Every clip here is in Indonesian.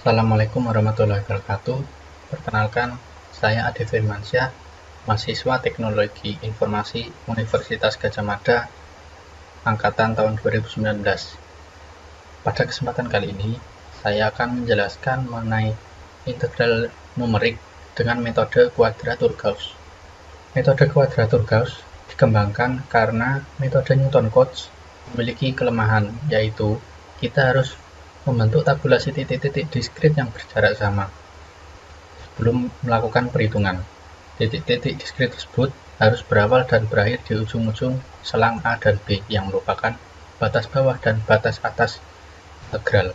Assalamualaikum warahmatullahi wabarakatuh. Perkenalkan, saya Ade Firmansyah, mahasiswa Teknologi Informasi Universitas Gadjah Mada, angkatan tahun 2019. Pada kesempatan kali ini, saya akan menjelaskan mengenai integral numerik dengan metode kuadratur Gauss. Metode kuadratur Gauss dikembangkan karena metode Newton-Cotes memiliki kelemahan, yaitu kita harus membentuk tabulasi titik-titik diskrit yang berjarak sama sebelum melakukan perhitungan. Titik-titik diskrit tersebut harus berawal dan berakhir di ujung-ujung selang A dan B yang merupakan batas bawah dan batas atas integral.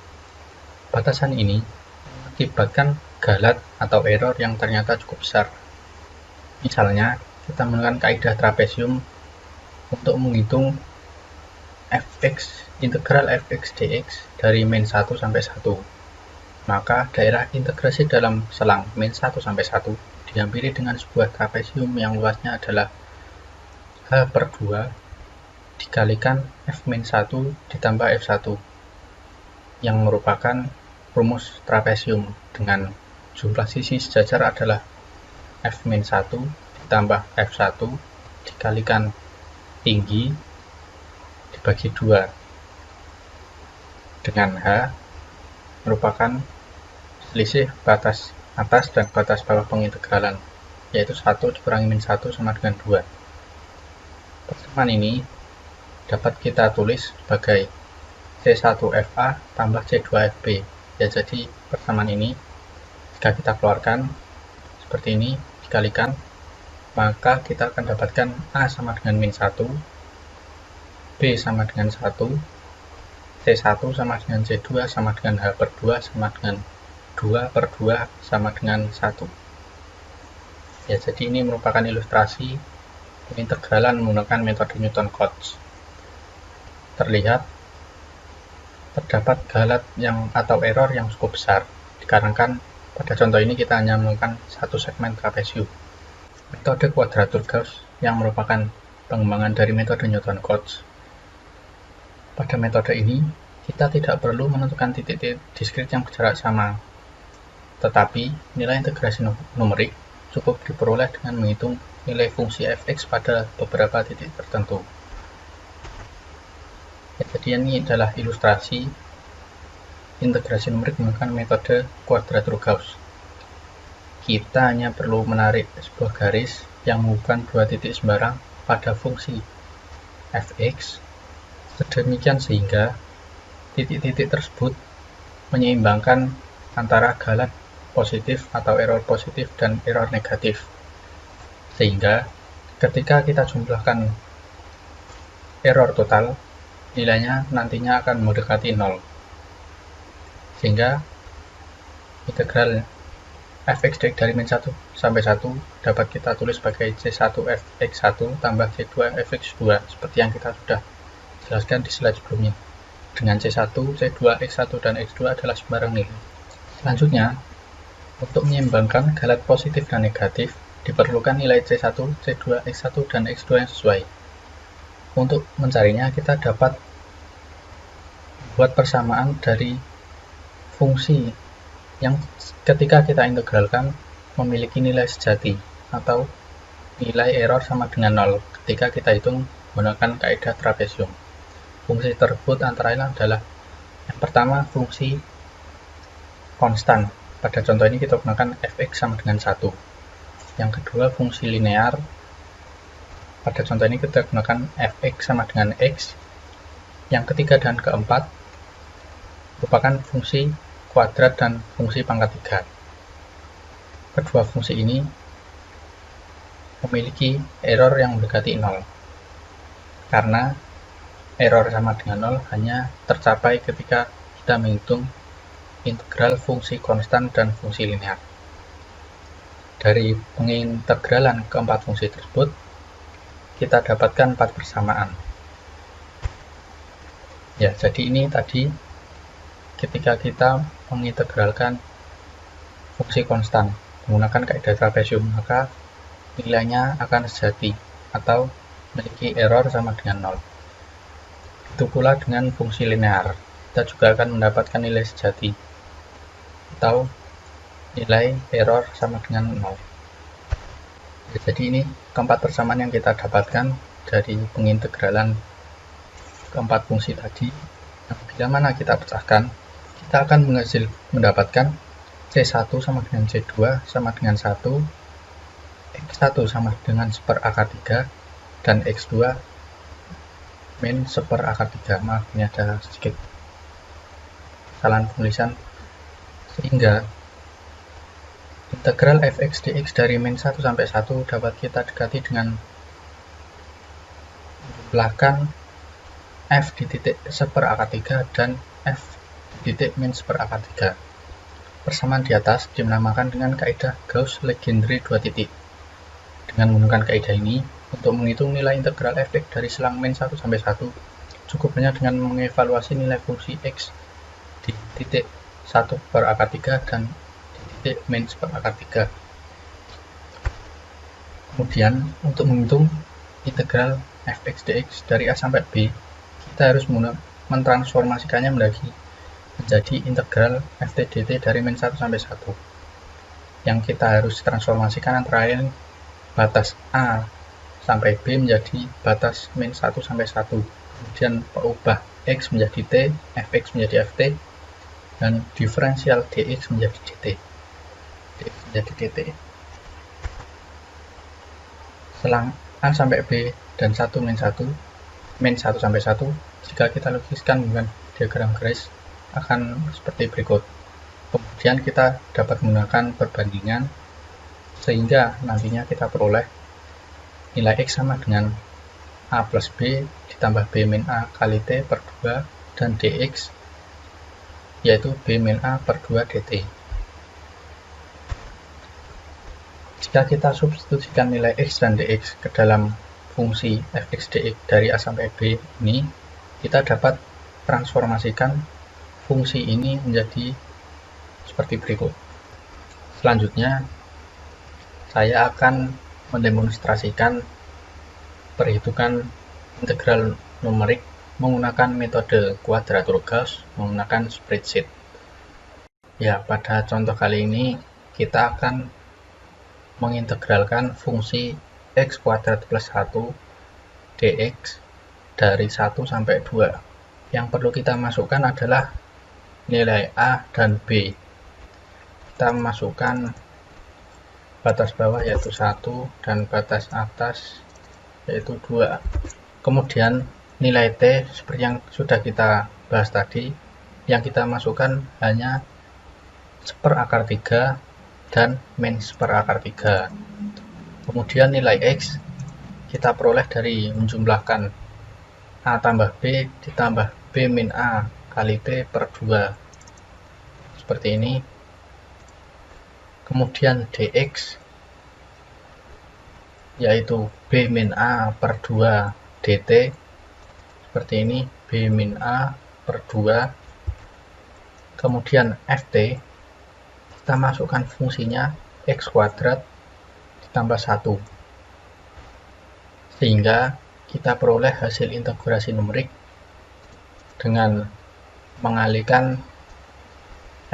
Batasan ini mengakibatkan galat atau error yang ternyata cukup besar. Misalnya, kita menggunakan kaidah trapesium untuk menghitung integral fx dx dari min 1 sampai 1. Maka daerah integrasi dalam selang min 1 sampai 1 dihampiri dengan sebuah trapesium yang luasnya adalah h per 2 dikalikan f min 1 ditambah f1 yang merupakan rumus trapesium dengan jumlah sisi sejajar adalah f min 1 ditambah f1 dikalikan tinggi dibagi 2 dengan H merupakan selisih batas atas dan batas bawah pengintegralan, yaitu 1 dikurangi min 1 sama dengan 2. Persamaan ini dapat kita tulis sebagai C1FA tambah C2FB. Ya, jadi persamaan ini jika kita keluarkan seperti ini dikalikan, maka kita akan dapatkan A sama dengan min 1, B sama dengan 1, C1 sama dengan C2 sama dengan H per 2 sama dengan 2 per 2 sama dengan 1. Ya, jadi ini merupakan ilustrasi pengintegralan menggunakan metode Newton-Cotes. Terlihat terdapat galat atau error yang cukup besar, dikarenakan pada contoh ini kita hanya menggunakan satu segmen trapesium. Metode kuadratur Gauss yang merupakan pengembangan dari metode Newton-Cotes. Pada metode ini, kita tidak perlu menentukan titik-titik diskrit yang berjarak sama, tetapi nilai integrasi numerik cukup diperoleh dengan menghitung nilai fungsi fx pada beberapa titik tertentu. Jadi ini adalah ilustrasi integrasi numerik menggunakan metode kuadratur Gauss. Kita hanya perlu menarik sebuah garis yang menghubungkan dua titik sembarang pada fungsi fx sedemikian sehingga titik-titik tersebut menyeimbangkan antara galat positif atau error positif dan error negatif, sehingga ketika kita jumlahkan error total, nilainya nantinya akan mendekati 0, sehingga integral fx dari min 1 sampai 1 dapat kita tulis sebagai c1 fx1 tambah c2 fx2 seperti yang kita sudah jelaskan di slide sebelumnya, dengan C1, C2, X1, dan X2 adalah sembarang nilai. Selanjutnya, untuk menyeimbangkan galat positif dan negatif, diperlukan nilai C1, C2, X1, dan X2 yang sesuai. Untuk mencarinya, kita dapat membuat persamaan dari fungsi yang ketika kita integralkan memiliki nilai sejati atau nilai error sama dengan 0 ketika kita hitung menggunakan kaidah trapesium. Fungsi tersebut antara lain adalah yang pertama fungsi konstan, pada contoh ini kita gunakan fx sama dengan 1. Yang kedua fungsi linear, pada contoh ini kita gunakan fx sama dengan x. Yang ketiga dan keempat merupakan fungsi kuadrat dan fungsi pangkat 3. Kedua fungsi ini memiliki error yang mendekati 0 karena error sama dengan 0 hanya tercapai ketika kita menghitung integral fungsi konstan dan fungsi linear. Dari pengintegralan keempat fungsi tersebut, kita dapatkan 4 persamaan. Ya, jadi ini tadi ketika kita mengintegralkan fungsi konstan menggunakan kaidah trapesium, maka nilainya akan sejati atau memiliki error sama dengan 0. Itu pula dengan fungsi linear, kita juga akan mendapatkan nilai sejati. atau nilai error sama dengan 0. Jadi ini keempat persamaan yang kita dapatkan dari pengintegralan keempat fungsi tadi. Nah, bila mana kita pecahkan, kita akan mendapatkan C1 sama dengan C2 sama dengan 1, X1 sama dengan 1/3, dan X2 min 1/3. Maaf, ini ada sedikit kesalahan penulisan. Sehingga integral fx dx dari min 1 sampai 1 dapat kita dekati dengan menjumlahkan f di titik 1/3 dan f di titik min 1/3. Persamaan di atas dinamakan dengan kaidah Gauss-Legendre dua titik. Dengan menggunakan kaidah ini, untuk menghitung nilai integral fx dari selang min 1 sampai 1, cukup hanya dengan mengevaluasi nilai fungsi x di titik 1/3 dan di titik min 1/3. Kemudian, untuk menghitung integral fx dx dari a sampai b, kita harus mentransformasikannya menjadi integral ft dt dari min 1 sampai 1. Yang kita harus transformasikan antara lain batas a sampai b menjadi batas min 1 sampai 1. Kemudian ubah x menjadi t, fx menjadi ft, dan diferensial dx menjadi dt. Dx menjadi dt. Selang a sampai b dan 1 min 1, min 1 sampai 1, jika kita lukiskan dengan diagram garis, akan seperti berikut. Kemudian kita dapat menggunakan perbandingan sehingga nantinya kita peroleh nilai x sama dengan a plus b ditambah b min a kali t per 2 dan dx yaitu b min a per 2 dt. Jika kita substitusikan nilai x dan dx ke dalam fungsi fx dx dari a sampai b ini, kita dapat transformasikan fungsi ini menjadi seperti berikut. Selanjutnya, saya akan mendemonstrasikan perhitungan integral numerik menggunakan metode kuadratur Gauss menggunakan spreadsheet. Ya, pada contoh kali ini kita akan mengintegralkan fungsi x kuadrat plus 1 dx dari 1 sampai 2. Yang perlu kita masukkan adalah nilai a dan b. Kita masukkan batas bawah yaitu 1 dan batas atas yaitu 2. Kemudian nilai t seperti yang sudah kita bahas tadi, yang kita masukkan hanya 1/3 dan min 1/3. Kemudian nilai x kita peroleh dari menjumlahkan a tambah b ditambah b min a kali t per 2 seperti ini. Kemudian dx yaitu b min a per 2 dt seperti ini, b min a per 2. Kemudian ft kita masukkan fungsinya x kuadrat ditambah 1 sehingga kita peroleh hasil integrasi numerik dengan mengalihkan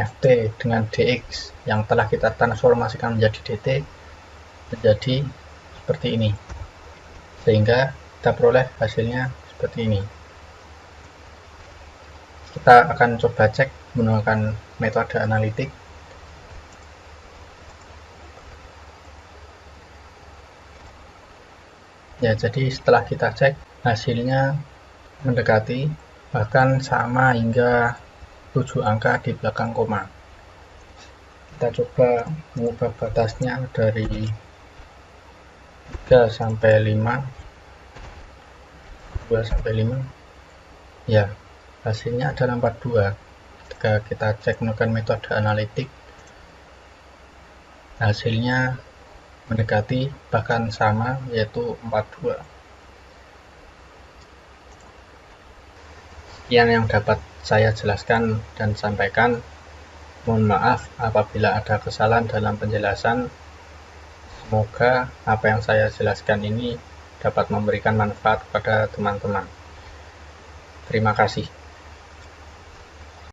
ft dengan dx yang telah kita transformasikan menjadi dt menjadi seperti ini, sehingga kita peroleh hasilnya seperti ini. Kita akan coba cek menggunakan metode analitik. Ya, jadi setelah kita cek hasilnya mendekati, bahkan sama hingga 7 angka di belakang koma. Kita coba mengubah batasnya dari 3 sampai 5, 2 sampai 5. Ya, hasilnya adalah 42. Ketika kita cek menggunakan metode analitik, hasilnya mendekati bahkan sama yaitu 42. Sekian yang dapat saya jelaskan dan sampaikan. Mohon maaf apabila ada kesalahan dalam penjelasan. Semoga apa yang saya jelaskan ini dapat memberikan manfaat kepada teman-teman. Terima kasih.